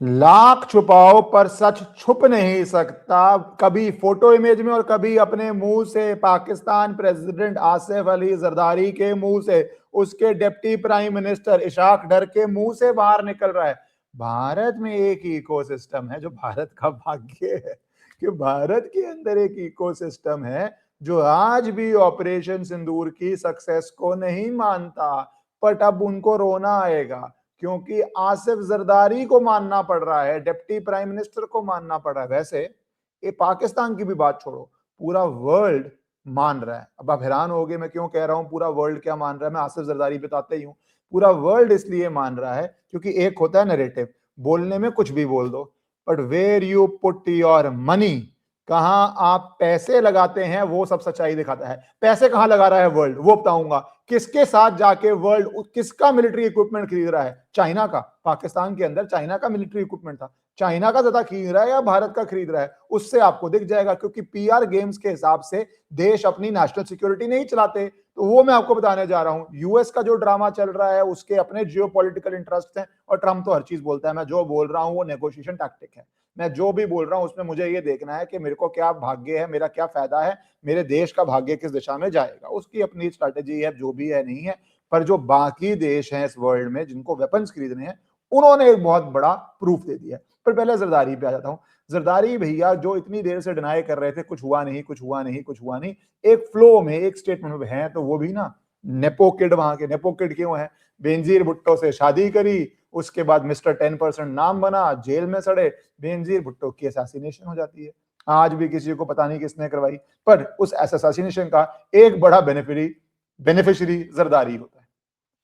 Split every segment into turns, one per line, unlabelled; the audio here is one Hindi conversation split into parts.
लाख छुपाओ पर सच छुप नहीं सकता। कभी फोटो इमेज में और कभी अपने मुंह से। पाकिस्तान प्रेसिडेंट आसिफ अली जरदारी के मुंह से उसके डिप्टी प्राइम मिनिस्टर इशाक डर के मुंह से बाहर निकल रहा है। भारत में एक इकोसिस्टम है जो भारत का भाग्य है कि भारत के अंदर एक इकोसिस्टम है जो आज भी ऑपरेशन सिंदूर की सक्सेस को नहीं मानता। बट अब उनको रोना आएगा क्योंकि आसिफ जरदारी को मानना पड़ रहा है, डिप्टी प्राइम मिनिस्टर को मानना पड़ रहा है। वैसे ये पाकिस्तान की भी बात छोड़ो, पूरा वर्ल्ड मान रहा है। अब आप हैरान हो गए मैं क्यों कह रहा हूं पूरा वर्ल्ड क्या मान रहा है, मैं आसिफ जरदारी बताते ही हूं। पूरा वर्ल्ड इसलिए मान रहा है क्योंकि एक होता है नैरेटिव, बोलने में कुछ भी बोल दो, but where you put your money, कहां आप पैसे लगाते हैं वो सब सच्चाई दिखाता है। पैसे कहां लगा रहा है वर्ल्ड, वो बताऊंगा। किसके साथ जाके वर्ल्ड किसका मिलिट्री इक्विपमेंट खरीद रहा है? चाइना का। पाकिस्तान के अंदर चाइना का मिलिट्री इक्विपमेंट था, चाइना का ज्यादा खरीद रहा है या भारत का खरीद रहा है? उससे आपको दिख जाएगा, क्योंकि पीआर गेम्स के हिसाब से देश अपनी नेशनल सिक्योरिटी नहीं चलाते। तो वो मैं आपको बताने जा रहा हूं। यूएस का जो ड्रामा चल रहा है उसके अपने जियोपॉलिटिकल इंटरेस्ट हैं, और ट्रंप तो हर चीज बोलता है। मैं जो बोल रहा हूं वो नेगोशिएशन टैक्टिक है। मैं जो भी बोल रहा हूं उसमें मुझे ये देखना है कि मेरे को क्या भाग्य है, मेरा क्या फायदा है, मेरे देश का भाग्य किस दिशा में जाएगा। उसकी अपनी स्ट्रैटेजी है, जो भी है नहीं है। पर जो बाकी देश हैं इस वर्ल्ड में जिनको वेपन्स खरीदने हैं, उन्होंने एक बहुत बड़ा प्रूफ दे दिया। पर पहले जरदारी पे आ जाता हूं। जरदारी भैया जो इतनी देर से डिनाई कर रहे थे कुछ हुआ नहीं, कुछ हुआ नहीं, कुछ हुआ नहीं, एक फ्लो में एक स्टेटमेंट में है, तो वो भी ना नेपो किड। वहां के नेपो किड क्यों है? बेनजीर भुट्टो से शादी करी, उसके बाद मिस्टर 10% नाम बना, जेल में सड़े, बेनजीर भुट्टो की असैसिनेशन हो जाती है। आज भी किसी को पता नहीं किसने करवाई, पर उस असैसिनेशन का एक बड़ा बेनिफिशियरी जरदारी होता है।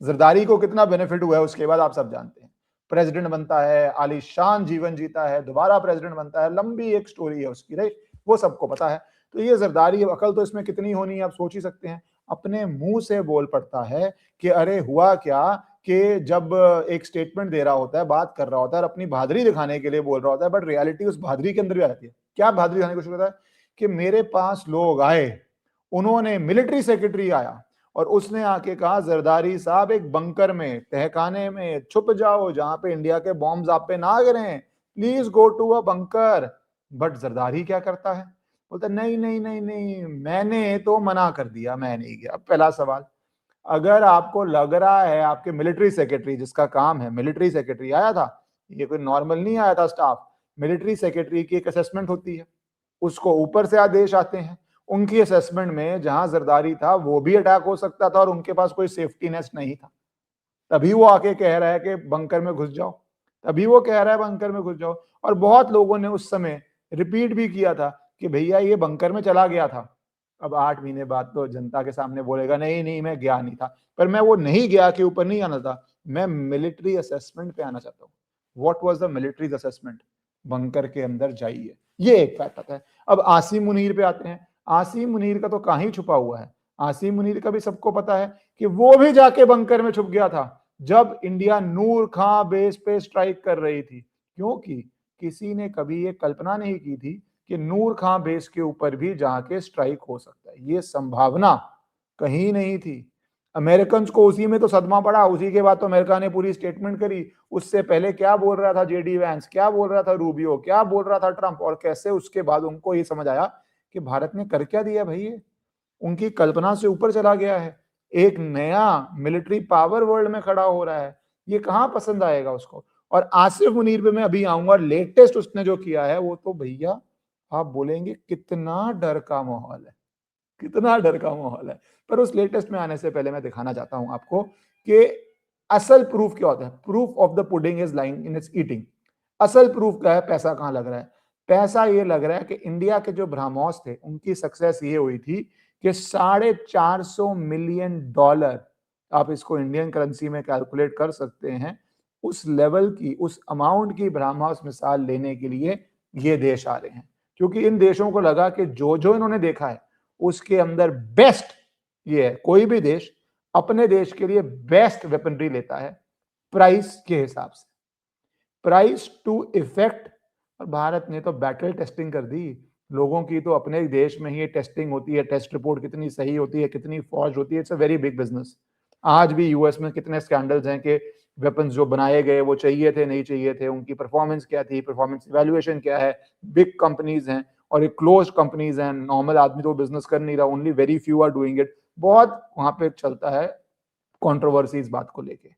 जरदारी को कितना बेनिफिट हुआ है उसके बाद आप सब जानते हैं। प्रेसिडेंट बनता है, आलीशान जीवन जीता है, दोबारा प्रेसिडेंट बनता है, लंबी एक स्टोरी है उसकी, राइट? वो सबको पता है। तो ये जरदारी, अकल तो इसमें कितनी होनी है आप सोच ही सकते हैं। अपने मुंह से बोल पड़ता है कि अरे हुआ क्या, कि जब एक स्टेटमेंट दे रहा होता है, बात कर रहा होता है और अपनी बहादुरी दिखाने के लिए बोल रहा होता है, बट रियलिटी उस बहादुरी के अंदर भी आ जाती है। क्या बहादुरी दिखाने की कोशिश करता है? कि मेरे पास लोग आए, उन्होंने, मिलिट्री सेक्रेटरी आया और उसने आके कहा जरदारी साहब एक बंकर में, तहखाने में छुप जाओ जहां पे इंडिया के बॉम्ब्स आप पे ना गिरे, please go to a bunker. But Zardari क्या करता है? बोलता नहीं नहीं नहीं नहीं, मैंने तो मना कर दिया, मैं नहीं गया। अब पहला सवाल, अगर आपको लग रहा है आपके मिलिट्री सेक्रेटरी, जिसका काम है, मिलिट्री सेक्रेटरी आया था, ये कोई नॉर्मल नहीं आया था स्टाफ, मिलिट्री सेक्रेटरी की एक असेसमेंट होती है, उसको ऊपर से आदेश आते हैं। उनकी असेसमेंट में जहां जरदारी था वो भी अटैक हो सकता था और उनके पास कोई सेफ्टी नेस्ट नहीं था। तभी वो आके कह रहा है कि बंकर में घुस जाओ, तभी वो कह रहा है बंकर में घुस जाओ। और बहुत लोगों ने उस समय रिपीट भी किया था कि भैया ये बंकर में चला गया था। अब 8 महीने बाद तो जनता के सामने बोलेगा नहीं नहीं मैं गया नहीं था। पर मैं वो नहीं गया के ऊपर नहीं आना था, मैं मिलिट्री असेसमेंट पे आना चाहता हूँ। What was the military assessment? Bunker के अंदर जाइए, ये एक फैक्ट आता है। अब आसिम मुनीर पे आते हैं। आसिम मुनीर का तो कहीं छुपा हुआ है। आसिम मुनीर का भी सबको पता है कि वो भी जाके बंकर में छुप गया था जब इंडिया नूर खां बेस पे स्ट्राइक कर रही थी। क्योंकि किसी ने कभी ये कल्पना नहीं की थी कि नूर खां बेस के ऊपर भी जाके स्ट्राइक हो सकता है, ये संभावना कहीं नहीं थी। अमेरिकन को उसी में तो सदमा पड़ा, उसी के बाद तो अमेरिका ने पूरी स्टेटमेंट करी। उससे पहले क्या बोल रहा था जेडी वैंस, क्या बोल रहा था रूबियो, क्या बोल रहा था ट्रंप, और कैसे उसके बाद उनको ये समझ आया कि भारत ने कर क्या दिया भाई, ये उनकी कल्पना से ऊपर चला गया है। एक नया मिलिट्री पावर वर्ल्ड में खड़ा हो रहा है, ये कहां पसंद आएगा उसको? और आसिफ मुनीर पे मैं अभी आऊंगा। लेटेस्ट उसने जो किया है वो तो भैया आप बोलेंगे कितना डर का माहौल है, कितना डर का माहौल है। पर उस लेटेस्ट में आने से पहले मैं दिखाना चाहता हूं आपको कि असल प्रूफ क्या होता है। Proof of the pudding is lying in its eating. असल प्रूफ क्या है? पैसा कहां लग रहा है? पैसा ये लग रहा है कि इंडिया के जो ब्रह्मोस थे उनकी सक्सेस ये हुई थी कि $450 मिलियन, आप इसको इंडियन करेंसी में कैलकुलेट कर सकते हैं, उस लेवल की, उस अमाउंट की ब्रह्मोस मिसाल लेने के लिए ये देश आ रहे हैं। क्योंकि इन देशों को लगा कि जो जो इन्होंने देखा है उसके अंदर बेस्ट ये है। कोई भी देश अपने देश के लिए बेस्ट वेपनरी लेता है प्राइस के हिसाब से, प्राइस टू इफेक्ट। और भारत ने तो बैटल टेस्टिंग कर दी लोगों की, तो अपने देश में ही टेस्टिंग होती है, टेस्ट रिपोर्ट कितनी सही होती है, कितनी फौज होती है, it's a very big business. आज भी यूएस में कितने स्कैंडल्स हैं कि वेपन्स जो बनाए गए वो चाहिए थे नहीं चाहिए थे, उनकी परफॉर्मेंस क्या थी, परफॉर्मेंस इवैल्यूएशन क्या है, बिग कंपनीज हैं और एक क्लोज कंपनीज हैं, नॉर्मल आदमी तो बिजनेस कर नहीं रहा, only very few are doing it. बहुत वहां पे चलता है कंट्रोवर्सी इस बात को लेके।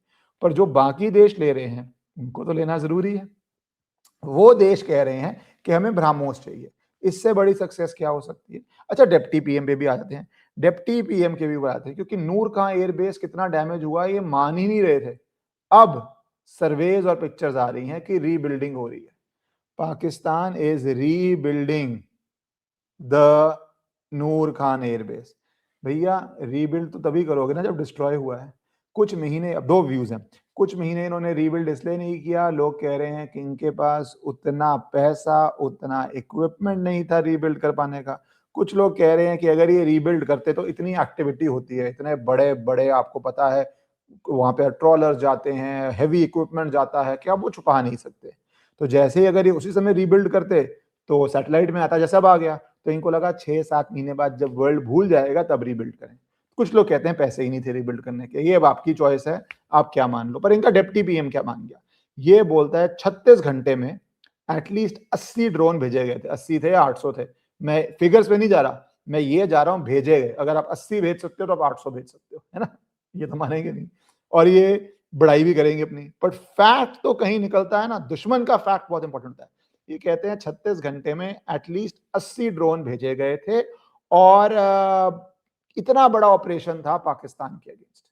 पर जो बाकी देश ले रहे हैं उनको तो लेना जरूरी है। वो देश कह रहे हैं कि हमें ब्रह्मोस चाहिए, इससे बड़ी सक्सेस क्या हो सकती है। अच्छा, डेप्टी पीएम पे भी आ जाते हैं, डेप्टी पीएम के भी बताते हैं, क्योंकि नूर खां एयरबेस कितना डैमेज हुआ ये मान ही नहीं रहे थे। अब सर्वेज और पिक्चर्स आ रही हैं कि रीबिल्डिंग हो रही है। Pakistan is rebuilding the Noor Khan airbase. भैया रीबिल्ड तो तभी करोगे ना जब डिस्ट्रॉय हुआ है। कुछ महीने, अब दो व्यूज हैं, कुछ महीने इन्होंने रीबिल्ड इसलिए नहीं किया, लोग कह रहे हैं कि इनके पास उतना पैसा, उतना इक्विपमेंट नहीं था रीबिल्ड कर पाने का। कुछ लोग कह रहे हैं कि अगर ये रीबिल्ड करते तो इतनी एक्टिविटी होती है, इतने बड़े बड़े आपको पता है वहां पे ट्रॉलर जाते हैं, हैवी इक्विपमेंट जाता है, क्या वो छुपा नहीं सकते। तो जैसे ही अगर ये उसी समय रीबिल्ड करते तो सैटेलाइट में आता जैसा अब आ गया, तो इनको लगा 6-7 महीने बाद जब वर्ल्ड भूल जाएगा तब रीबिल्ड करें। कुछ लोग कहते हैं पैसे ही नहीं थे रीबिल्ड करने के, ये अब आपकी चॉइस है, आप क्या मान लो। पर इनका डिप्टी पीएम क्या मान गया, ये बोलता है 36 घंटे में एटलीस्ट 80 ड्रोन भेजे गए थे, 80 थे या 800 थे, मैं फिगर्स पे नहीं जा रहा, मैं ये जा रहा हूं भेजे गए। अगर आप 80 भेज सकते हो तो आप 800 भेज सकते हो, है ना, ये तो मानेंगे नहीं और ये बड़ाई भी करेंगे अपनी। बट फैक्ट तो कहीं निकलता है ना, दुश्मन का फैक्ट बहुत इंपॉर्टेंट होता है। ये कहते हैं 36 घंटे में एटलीस्ट 80 ड्रोन भेजे गए थे और इतना बड़ा ऑपरेशन था पाकिस्तान के अगेंस्ट,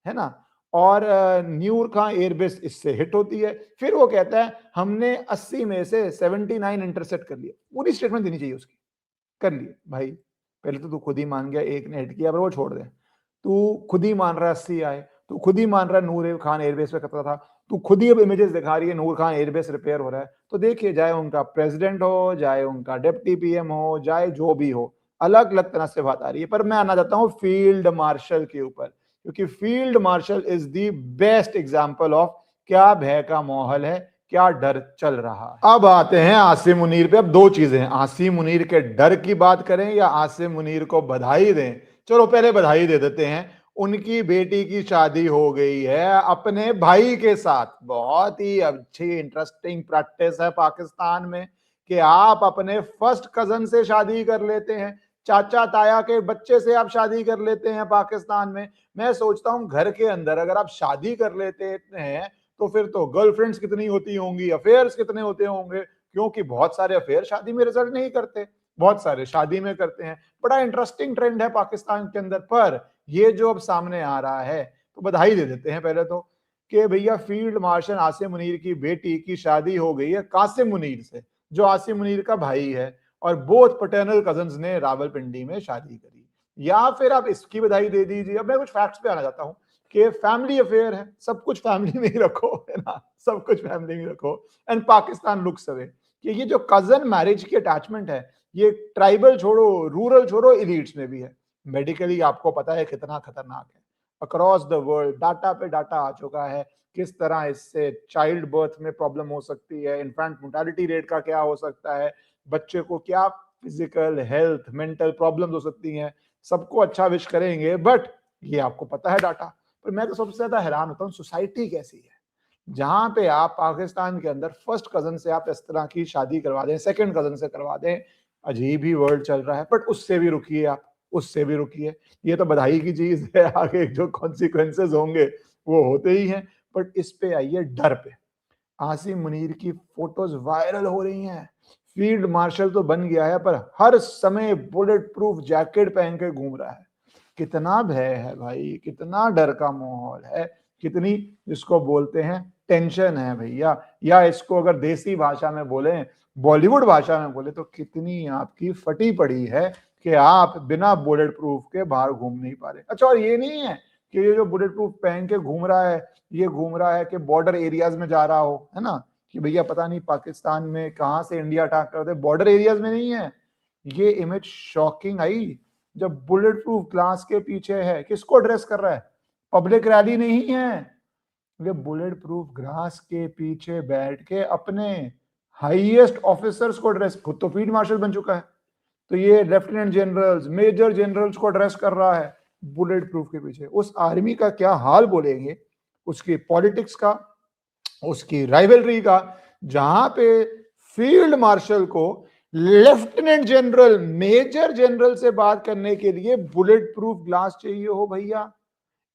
है ना। और न्यूर खां एयरबेस इससे हिट होती है। फिर वो कहता है हमने 80 में से 79 इंटरसेप्ट कर लिए, पूरी स्टेटमेंट देनी चाहिए उसकी, कर लिए भाई। पहले तो तू खुद ही मान गया, एक ने हिट किया पर वो छोड़ दे, तू खुद ही मान रहा है 80 आए, तू खुद ही मान रहा है नूर खान एयरबेस पे खतरा था, तू खुद ही अब इमेजेस दिखा रही है नूर खान एयरबेस रिपेयर हो रहा है। तो देखिए, चाहे उनका प्रेसिडेंट हो, चाहे उनका डिप्टी पीएम हो, चाहे जो भी हो, अलग अलग तरह से बात आ रही है। पर मैं आना चाहता हूं फील्ड मार्शल के ऊपर, क्योंकि field marshal is the best example of क्या भय का माहौल है, क्या डर चल रहा है। अब आते हैं आसिम मुनीर पे। अब दो चीजें हैं, आसिम मुनीर के डर की बात करें या आसिम मुनीर को बधाई दें। चलो पहले बधाई दे देते हैं, उनकी बेटी की शादी हो गई है अपने भाई के साथ। बहुत ही अच्छी इंटरेस्टिंग प्रैक्टिस है पाकिस्तान में कि आप अपने फर्स्ट कजन से शादी कर लेते हैं, चाचा ताया के बच्चे से आप शादी कर लेते हैं पाकिस्तान में। मैं सोचता हूं घर के अंदर अगर आप शादी कर लेते हैं तो फिर तो गर्लफ्रेंड्स कितनी होती होंगी, अफेयर्स कितने होते होंगे, क्योंकि बहुत सारे अफेयर शादी में रिजल्ट नहीं करते, बहुत सारे शादी में करते हैं। बड़ा इंटरेस्टिंग ट्रेंड है पाकिस्तान के अंदर। पर ये जो अब सामने आ रहा है तो बधाई दे देते हैं पहले तो कि भैया फील्ड मार्शल आसिम मुनीर की बेटी की शादी हो गई है कासिम मुनीर से, जो आसिम मुनीर का भाई है, और बोथ पैटर्नल कजन्स ने रावलपिंडी में शादी करी। या फिर आप इसकी बधाई दे दीजिए। अब मैं कुछ फैक्ट्स पे आना चाहता हूं कि फैमिली अफेयर है, सब कुछ फैमिली में ही रखो, है ना, सब कुछ फैमिली में रखो। एंड पाकिस्तान लुक्स अवे कि ये जो कजन मैरिज की अटैचमेंट है, ये ट्राइबल छोड़ो, रूरल छोड़ो, इलीट्स में भी है। मेडिकली आपको पता है कितना खतरनाक है, अक्रॉस द वर्ल्ड डाटा पे डाटा आ चुका है किस तरह इससे चाइल्ड बर्थ में प्रॉब्लम हो सकती है, इन्फेंट मोर्टालिटी रेट का क्या हो सकता है, बच्चे को क्या फिजिकल हेल्थ मेंटल प्रॉब्लम्स हो सकती हैं। सबको अच्छा विश करेंगे, बट ये आपको पता है डाटा। पर मैं तो सबसे ज्यादा हैरान होता हूँ सोसाइटी कैसी है जहां पे आप पाकिस्तान के अंदर फर्स्ट कजन से आप इस तरह की शादी करवा दें, सेकंड कजन से करवा दें। अजीब ही वर्ल्ड चल रहा है। बट उससे भी रुकिए आप, उससे भी रुकिए, ये तो बधाई की चीज है, आगे जो कॉन्सिक्वेंसेज होंगे वो होते ही हैं। बट इस पे आइए डर पे। आसिम मुनीर की फोटोज वायरल हो रही हैं, फील्ड मार्शल तो बन गया है पर हर समय बुलेट प्रूफ जैकेट पहन के घूम रहा है। कितना भय है भाई, कितना डर का माहौल है, कितनी इसको बोलते हैं टेंशन है भैया। या इसको अगर देसी भाषा में बोले, बॉलीवुड भाषा में बोले, तो कितनी आपकी फटी पड़ी है कि आप बिना बुलेट प्रूफ के बाहर घूम नहीं पा रहे। अच्छा, और ये नहीं है कि ये जो बुलेट प्रूफ पहन के घूम रहा है, ये घूम रहा है कि बॉर्डर एरियाज में जा रहा हो, है ना, कि भैया पता नहीं पाकिस्तान में कहां से इंडिया अटैक कर दे, बॉर्डर एरियाज में नहीं है। ये इमेज शॉकिंग आई जब बुलेट प्रूफ ग्लास के पीछे है, किसको ड्रेस कर रहा है, पब्लिक रैली नहीं है, ये बुलेट प्रूफ ग्लास के पीछे बैठ के अपने हाईएस्ट ऑफिसर्स को ड्रेस, खुद तो फील्ड मार्शल बन चुका है, तो ये लेफ्टिनेंट जनरल्स मेजर जनरल्स को ड्रेस कर रहा है। बुलेट प्रूफ के पीछे। उस आर्मी का क्या हाल बोलेंगे, उसकी पॉलिटिक्स का, उसकी राइवलरी का, जहां पे फील्ड मार्शल को लेफ्टिनेंट जनरल, मेजर जनरल से बात करने के लिए बुलेट प्रूफ ग्लास चाहिए हो भैया।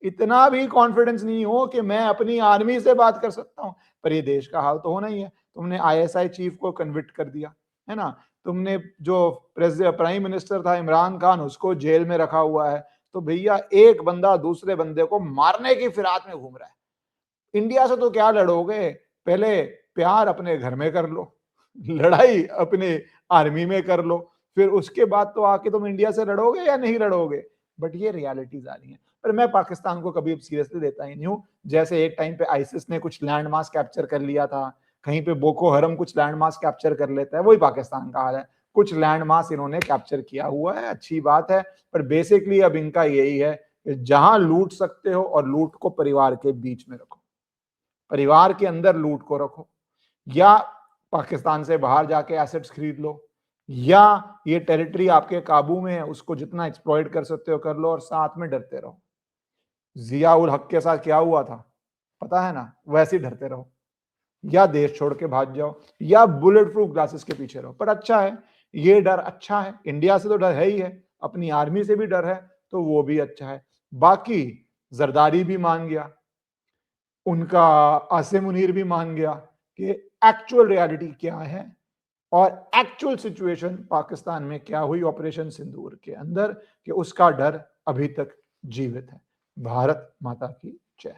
इतना भी कॉन्फिडेंस नहीं हो कि मैं अपनी आर्मी से बात कर सकता हूं। पर ये देश का हाल तो होना ही है। तुमने आईएसआई चीफ को कन्विक्ट कर दिया है ना, तुमने जो प्राइम मिनिस्टर था इमरान खान उसको जेल में रखा हुआ है। तो भैया एक बंदा दूसरे बंदे को मारने की फिराक में घूम रहा है। इंडिया से तो क्या लड़ोगे, पहले प्यार अपने घर में कर लो, लड़ाई अपने आर्मी में कर लो, फिर उसके बाद तो आके तुम इंडिया से लड़ोगे या नहीं लड़ोगे। बट ये रियलिटीज आ रही हैं। पर मैं पाकिस्तान को कभी सीरियसली लेता ही नहीं हूं। जैसे एक टाइम पे आईसिस ने कुछ लैंड मास कैप्चर कर लिया था, कहीं पे बोको हरम कुछ लैंड मास कैप्चर कर लेता है, वही पाकिस्तान का हाल है। कुछ लैंड मास इन्होंने कैप्चर किया हुआ है, अच्छी बात है, पर बेसिकली अब इनका यही है कि जहां लूट सकते हो और लूट को परिवार के बीच में रखो, परिवार के अंदर लूट को रखो, या पाकिस्तान से बाहर जाके एसेट्स खरीद लो, या ये टेरिटरी आपके काबू में है उसको जितना एक्सप्लॉइट कर सकते हो कर लो, और साथ में डरते रहो। जिया उल हक के साथ क्या हुआ था पता है ना, वैसे ही डरते रहो, या देश छोड़ के भाग जाओ, या बुलेट प्रूफ ग्लासेस के पीछे रहो। पर अच्छा है, ये डर अच्छा है। इंडिया से तो डर है ही है, अपनी आर्मी से भी डर है, तो वो भी अच्छा है। बाकी जरदारी भी मान गया, उनका आसिम मुनीर भी मान गया कि एक्चुअल रियलिटी क्या है और एक्चुअल सिचुएशन पाकिस्तान में क्या हुई ऑपरेशन सिंदूर के अंदर, कि उसका डर अभी तक जीवित है। भारत माता की जय।